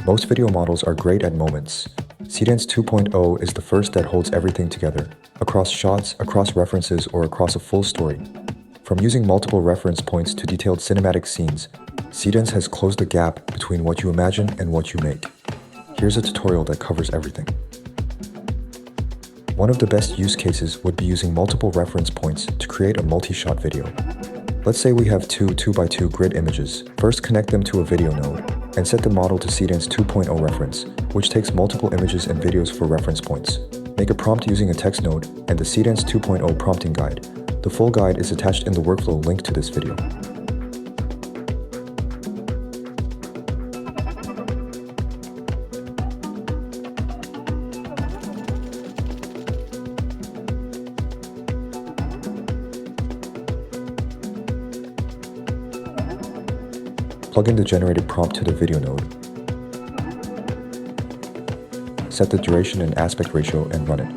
Most video models are great at moments. Seedance 2.0 is the first that holds everything together, across shots, across references, or across a full story. From using multiple reference points to detailed cinematic scenes, Seedance has closed the gap between what you imagine and what you make. Here's a tutorial that covers everything. One of the best use cases would be using multiple reference points to create a multi-shot video. Let's say we have two 2x2 grid images. First, connect them to a video node and set the model to Seedance 2.0 reference, which takes multiple images and videos for reference points. Make a prompt using a text node and the Seedance 2.0 prompting guide. The full guide is attached in the workflow linked to this video. Plug in the generated prompt to the video node. Set the duration and aspect ratio and run it.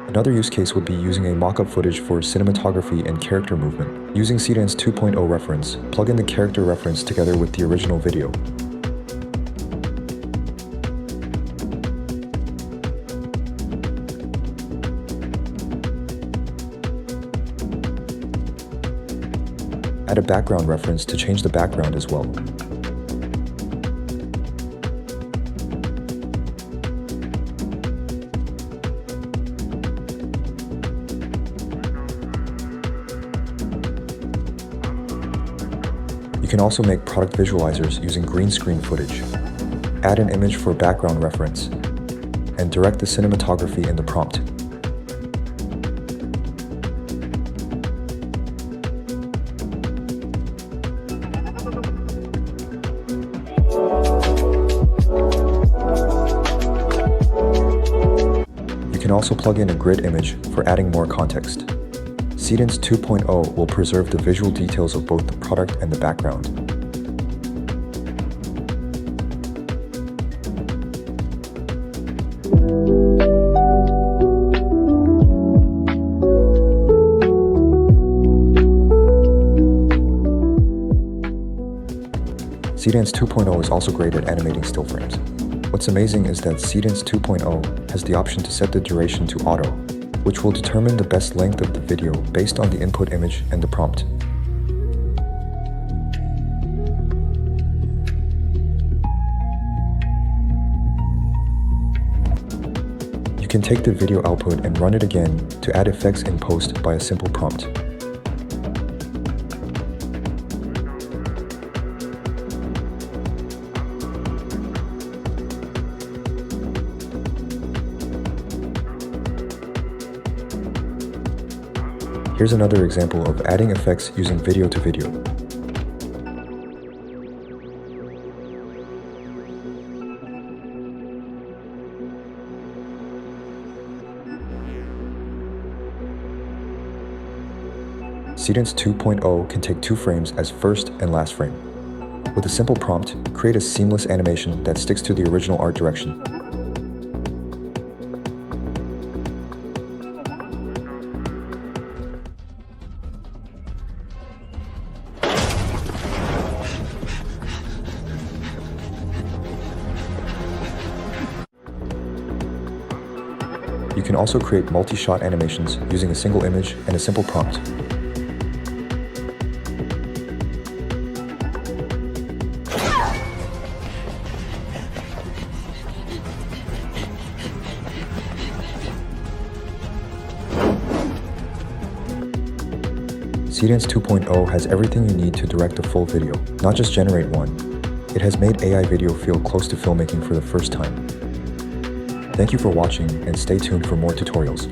Another use case would be using a mockup footage for cinematography and character movement. Using Seedance 2.0 reference, plug in the character reference together with the original video. Add a background reference to change the background as well. You can also make product visualizers using green screen footage. Add an image for background reference, and direct the cinematography in the prompt. You can also plug in a grid image for adding more context. Seedance 2.0 will preserve the visual details of both the product and the background. Seedance 2.0 is also great at animating still frames. What's amazing is that Seedance 2.0 has the option to set the duration to auto, which will determine the best length of the video based on the input image and the prompt. You can take the video output and run it again to add effects in post by a simple prompt. Here's another example of adding effects using video to video. Seedance 2.0 can take 2 frames as first and last frame. With a simple prompt, create a seamless animation that sticks to the original art direction. You can also create multi-shot animations using a single image and a simple prompt. Seedance 2.0 has everything you need to direct a full video, not just generate one. It has made AI video feel close to filmmaking for the first time. Thank you for watching and stay tuned for more tutorials.